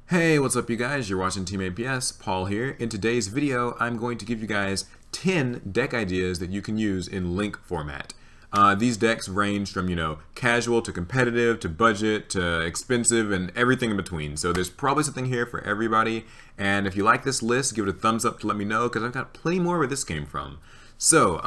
Hey, what's up you guys? You're watching Team APS, Paul here. In today's video, I'm going to give you guys 10 deck ideas that you can use in Link format. These decks range from, casual to competitive to budget to expensive and everything in between. So there's probably something here for everybody. And if you like this list, give it a thumbs up to let me know because I've got plenty more where this came from. So,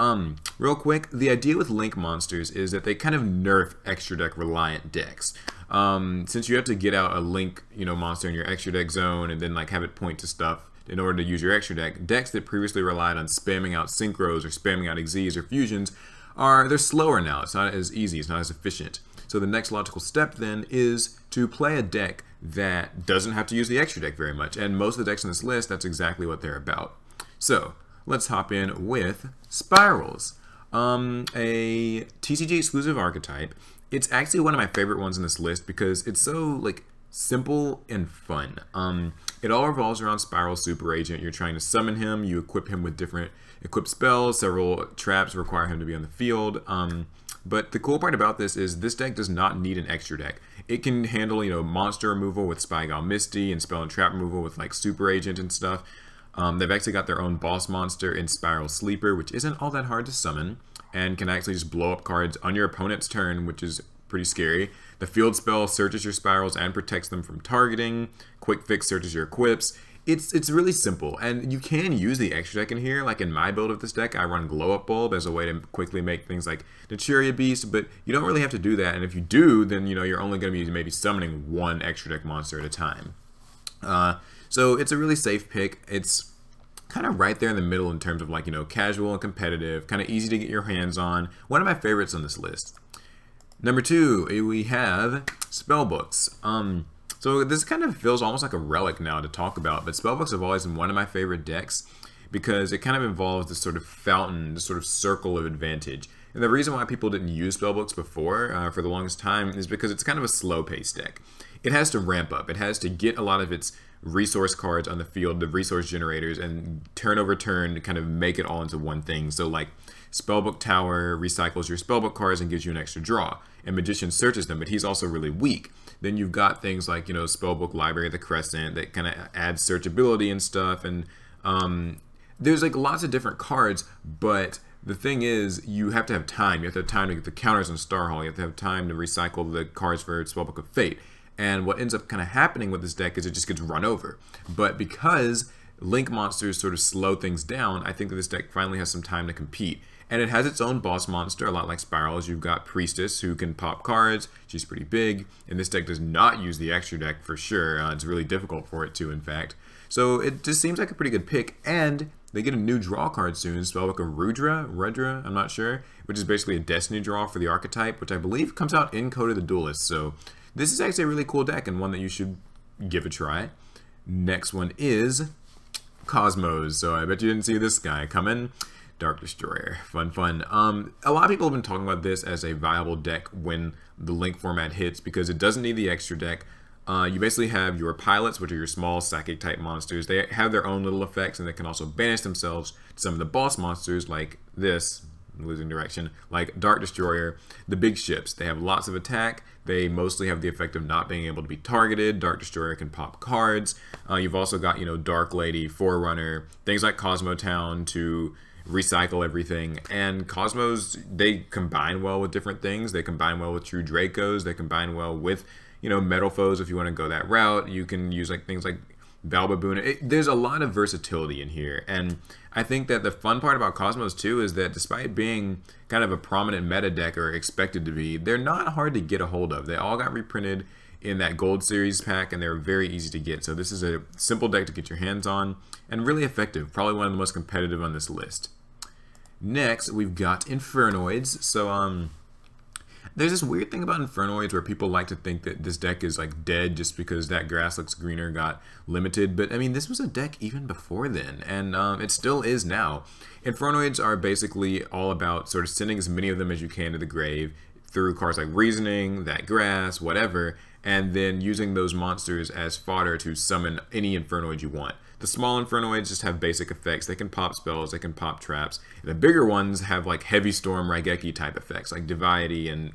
real quick, the idea with Link monsters is that they kind of nerf extra deck reliant decks. Since you have to get out a Link, monster in your extra deck zone and then have it point to stuff in order to use your extra deck, decks that previously relied on spamming out synchros or spamming out Xyz or fusions they're slower now. It's not as easy, it's not as efficient. So the next logical step then is to play a deck that doesn't have to use the extra deck very much. And most of the decks on this list, that's exactly what they're about. So let's hop in with Spirals, a TCG exclusive archetype. It's actually one of my favorite ones in this list because it's so simple and fun. It all revolves around Spiral Super Agent. You're trying to summon him, you equip him with different equipped spells, several traps require him to be on the field. But the cool part about this is this deck does not need an extra deck. It can handle, monster removal with Spygal Misty and spell and trap removal with Super Agent and stuff. They've actually got their own boss monster in Spiral Sleeper, which isn't all that hard to summon and can actually just blow up cards on your opponent's turn, which is pretty scary. The field spell searches your spirals and protects them from targeting. Quick Fix searches your equips. It's really simple, and you can use the extra deck in here. Like in my build of this deck, I run Glow Up Bulb as a way to quickly make things like Naturia Beast, but you don't really have to do that, and if you do, then you're only going to be maybe summoning one extra deck monster at a time. So it's a really safe pick. It's kind of right there in the middle in terms of casual and competitive, kind of easy to get your hands on. One of my favorites on this list. Number 2, we have Spellbooks. So this kind of feels almost like a relic now to talk about, but Spellbooks have always been one of my favorite decks because it kind of involves this sort of fountain, this sort of circle of advantage. And the reason why people didn't use Spellbooks before, for the longest time, is because it's kind of a slow-paced deck. It has to ramp up. It has to get a lot of its resource cards on the field, the resource generators, and turn over turn to kind of make it all into one thing. So Spellbook Tower recycles your Spellbook cards and gives you an extra draw, and Magician searches them, but he's also really weak. Then you've got things like, Spellbook Library of the Crescent that kind of adds searchability and stuff, and there's lots of different cards, but the thing is, you have to have time. You have to have time to get the counters on Starhall. You have to have time to recycle the cards for Spellbook of Fate. And what ends up kind of happening with this deck is it just gets run over. But because Link monsters sort of slow things down, I think that this deck finally has some time to compete. And it has its own boss monster, a lot like Spirals. You've got Priestess, who can pop cards. She's pretty big. And this deck does not use the extra deck for sure. It's really difficult for it to, in fact. So it just seems like a pretty good pick. And they get a new draw card soon, Spellbook of Rudra, I'm not sure, which is basically a Destiny draw for the archetype, which I believe comes out in Code of the Duelist. So this is actually a really cool deck and one that you should give a try. Next one is Cosmos. So I bet you didn't see this guy coming. Dark Destroyer. Fun. A lot of people have been talking about this as a viable deck when the Link format hits because it doesn't need the extra deck. You basically have your pilots, which are your small psychic type monsters. They have their own little effects and they can also banish themselves to some of the boss monsters like this, losing direction, like Dark Destroyer. The big ships, they have lots of attack. They mostly have the effect of not being able to be targeted. Dark Destroyer can pop cards. You've also got, Dark Lady, Forerunner, things like Cosmotown to recycle everything. And Cosmos, they combine well with different things. They combine well with True Dracos. They combine well with, Metal Foes if you want to go that route. You can use things like Balbaboon. There's a lot of versatility in here, and I think that the fun part about Cosmos too is that despite being kind of a prominent meta deck or expected to be, they're not hard to get a hold of. They all got reprinted in that Gold Series pack, and they're very easy to get. So this is a simple deck to get your hands on, and really effective. Probably one of the most competitive on this list. Next, we've got Infernoids. So there's this weird thing about Infernoids where people like to think that this deck is dead just because That Grass Looks Greener got limited, but I mean this was a deck even before then, and it still is now. Infernoids are basically all about sort of sending as many of them as you can to the grave through cards like Reasoning, That Grass, whatever, and then using those monsters as fodder to summon any Infernoid you want. The small Infernoids just have basic effects. They can pop spells, they can pop traps. The bigger ones have Heavy Storm, Raigeki type effects, like Diviety and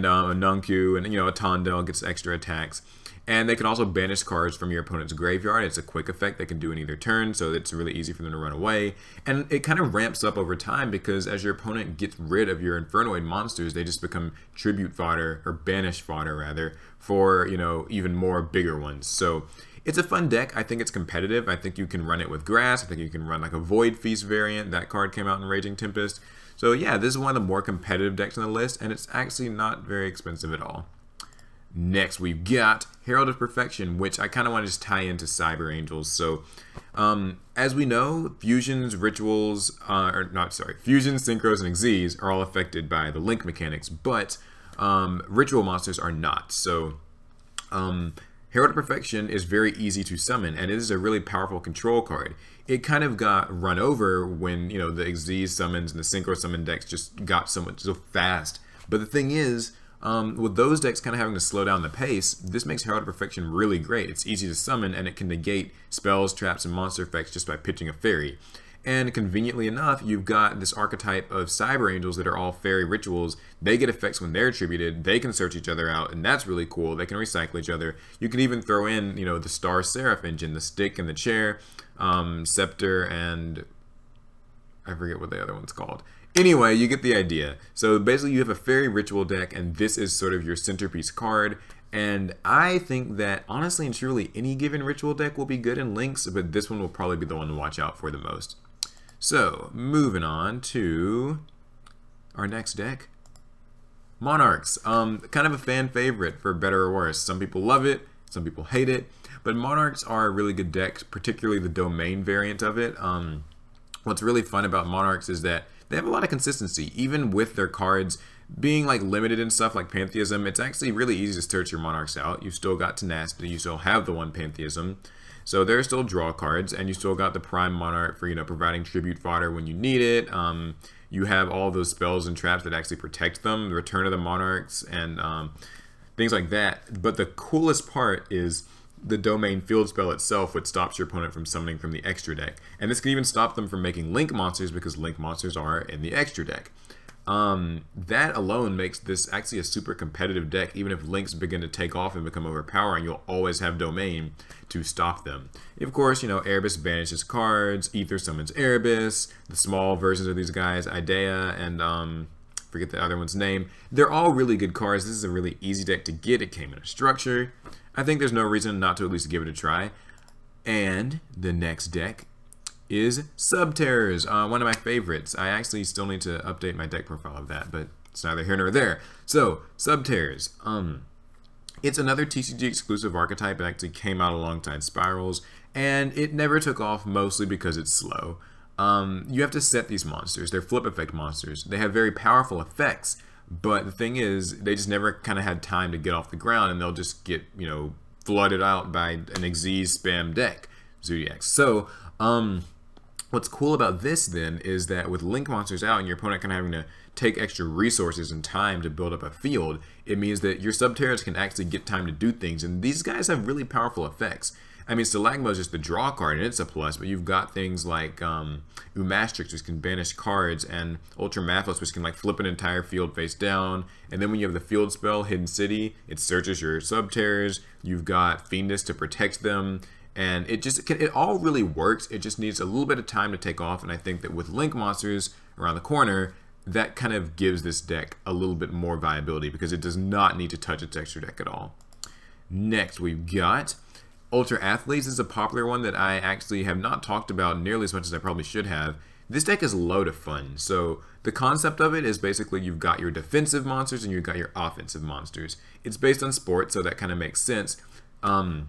Nunku, and a Tondel gets extra attacks. And they can also banish cards from your opponent's graveyard. It's a quick effect they can do in either turn, so it's really easy for them to run away. And it kind of ramps up over time because as your opponent gets rid of your Infernoid monsters, they just become tribute fodder, or banish fodder rather, for, you know, even more bigger ones. So it's a fun deck. I think it's competitive. I think you can run it with grass. I think you can run like a Void Feast variant. That card came out in Raging Tempest. So yeah, this is one of the more competitive decks on the list, and it's actually not very expensive at all. Next, we've got Herald of Perfection, which I kind of want to just tie into Cyber Angels. So, as we know, fusions, rituals, fusions, synchros, and Xyz are all affected by the link mechanics, but ritual monsters are not. So, Herald of Perfection is very easy to summon, and it is a really powerful control card. It kind of got run over when, you know, the Xyz summons and the synchro summon decks just got so fast. But the thing is, with those decks kind of having to slow down the pace, this makes Herald of Perfection really great. It's easy to summon, and it can negate spells, traps, and monster effects just by pitching a fairy. And conveniently enough, you've got this archetype of Cyber Angels that are all fairy rituals. They get effects when they're attributed. They can search each other out, and that's really cool. They can recycle each other. You can even throw in, you know, the Star Seraph engine, the stick and the chair, scepter, and I forget what the other one's called. Anyway, you get the idea. So basically you have a fairy ritual deck, and this is sort of your centerpiece card. And I think that honestly and truly any given ritual deck will be good in links, but this one will probably be the one to watch out for the most. So moving on to our next deck, Monarchs. Kind of a fan favorite for better or worse. Some people love it, some people hate it, but Monarchs are a really good deck, particularly the domain variant of it. What's really fun about Monarchs is that they have a lot of consistency, even with their cards being like limited and stuff like Pantheism. It's actually really easy to search your Monarchs out. You've still got Tenacity, you still have the one Pantheism, so there are still draw cards, and you still got the Prime Monarch for, you know, providing tribute fodder when you need it. You have all those spells and traps that actually protect them, the Return of the Monarchs, and things like that. But the coolest part is the domain field spell itself, which stops your opponent from summoning from the extra deck. And this can even stop them from making link monsters because link monsters are in the extra deck. That alone makes this actually a super competitive deck. Even if links begin to take off and become overpowering, you'll always have domain to stop them. Of course, you know, Erebus banishes cards, Ether summons Erebus, the small versions of these guys, Idea, and forget the other one's name. They're all really good cards. This is a really easy deck to get. It came in a structure. I think there's no reason not to at least give it a try. And the next deck is Subterrors, one of my favorites. I actually still need to update my deck profile of that, but it's neither here nor there. So, Subterrors. It's another TCG exclusive archetype. It actually came out alongside Spirals, and it never took off, mostly because it's slow. You have to set these monsters. They're flip effect monsters. They have very powerful effects, but the thing is, they just never kind of had time to get off the ground, and they'll just get, you know, flooded out by an Xyz spam deck, Zodiacs. So, what's cool about this then is that with link monsters out and your opponent kind of having to take extra resources and time to build up a field, it means that your Subterrors can actually get time to do things, and these guys have really powerful effects. I mean, Stalagma is just the draw card, and it's a plus, but you've got things like Umastrix, which can banish cards, and Ultramathos, which can like flip an entire field face down. And then when you have the field spell, Hidden City, it searches your Subterrors. You've got Fiendus to protect them, and it all really works. It just needs a little bit of time to take off, and I think that with link monsters around the corner, that kind of gives this deck a little bit more viability because it does not need to touch its extra deck at all. Next, we've got Ultra Athletes. Is a popular one that I actually have not talked about nearly as much as I probably should have. This deck is a load of fun. So the concept of it is basically you've got your defensive monsters and you've got your offensive monsters. It's based on sport, so that kind of makes sense. In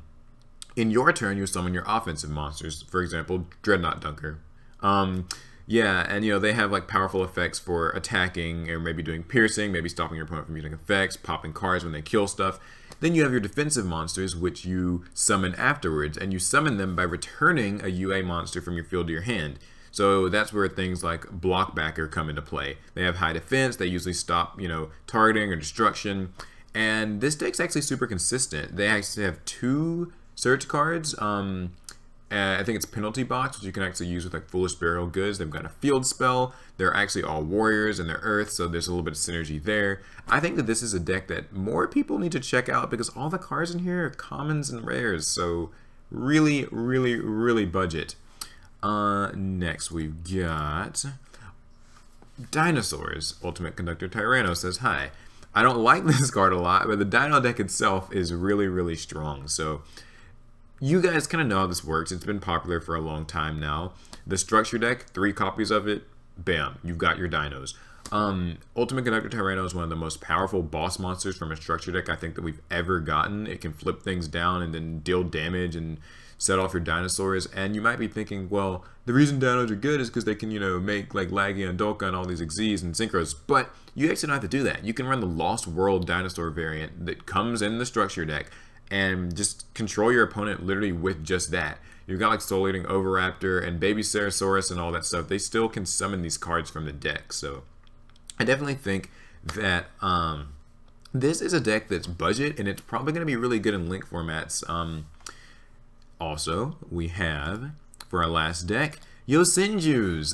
your turn, you summon your offensive monsters. For example, Dreadnought Dunker. Yeah, and you know, they have like powerful effects for attacking or maybe doing piercing, maybe stopping your opponent from using effects, popping cards when they kill stuff. Then you have your defensive monsters, which you summon afterwards, and you summon them by returning a UA monster from your field to your hand. So that's where things like Blockbacker come into play. They have high defense, they usually stop, you know, targeting or destruction. And this deck's actually super consistent. They actually have 2 search cards. I think it's Penalty Box, which you can actually use with like Foolish Burial Goods. They've got a field spell. They're actually all warriors and they're earth, so there's a little bit of synergy there. I think that this is a deck that more people need to check out because all the cards in here are commons and rares, so really, really, really budget. Next we've got Dinosaurs. Ultimate Conductor Tyranno says hi. I don't like this card a lot, but the Dino deck itself is really, really strong. So you guys kind of know how this works. It's been popular for a long time now. The structure deck, 3 copies of it, bam, you've got your dinos. Ultimate Conductor Tyranno is one of the most powerful boss monsters from a structure deck I think that we've ever gotten. It can flip things down and then deal damage and set off your dinosaurs. And you might be thinking, well, the reason dinos are good is because they can, you know, make like Laggy and Dolka and all these Xyzs and Synchros. But you actually don't have to do that. You can run the Lost World dinosaur variant that comes in the structure deck and just control your opponent literally with just that. You've got like Soul Eating Oviraptor and Baby Ceratosaurus and all that stuff. They still can summon these cards from the deck. So I definitely think that this is a deck that's budget and it's probably going to be really good in link formats. Also, we have, for our last deck, Yosenjus.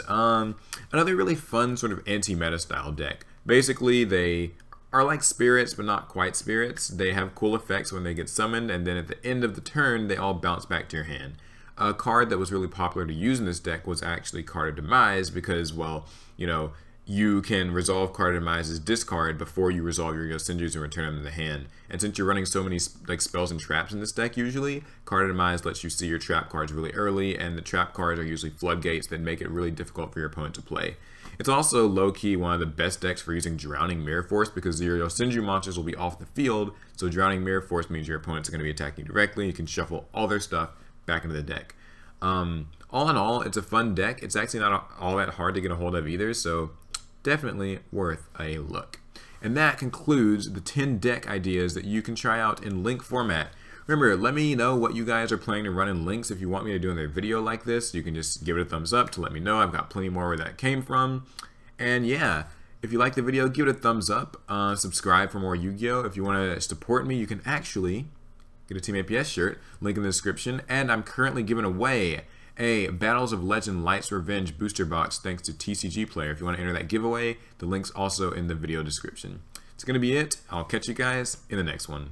Another really fun sort of anti-meta style deck. Basically, they are like spirits, but not quite spirits. They have cool effects when they get summoned, and then at the end of the turn, they all bounce back to your hand. A card that was really popular to use in this deck was actually Card of Demise because, well, you know, you can resolve Card of Demise's discard before you resolve your Yosenjus and return them to the hand. And since you're running so many like spells and traps in this deck usually, Card of Demise lets you see your trap cards really early, and the trap cards are usually floodgates that make it really difficult for your opponent to play. It's also low-key one of the best decks for using Drowning Mirror Force because your Yosenju monsters will be off the field, so Drowning Mirror Force means your opponents are going to be attacking you directly. You can shuffle all their stuff back into the deck. All in all, it's a fun deck. It's actually not all that hard to get a hold of either, so definitely worth a look. And that concludes the 10 deck ideas that you can try out in link format. Remember, let me know what you guys are planning to run in links. If you want me to do another video like this, you can just give it a thumbs up to let me know. I've got plenty more where that came from. And yeah, if you like the video, give it a thumbs up. Subscribe for more Yu-Gi-Oh! If you want to support me, you can actually get a Team APS shirt, link in the description. And I'm currently giving away a Battles of Legend Lights Revenge booster box thanks to TCG Player. If you want to enter that giveaway, the link's also in the video description. It's going to be it. I'll catch you guys in the next one.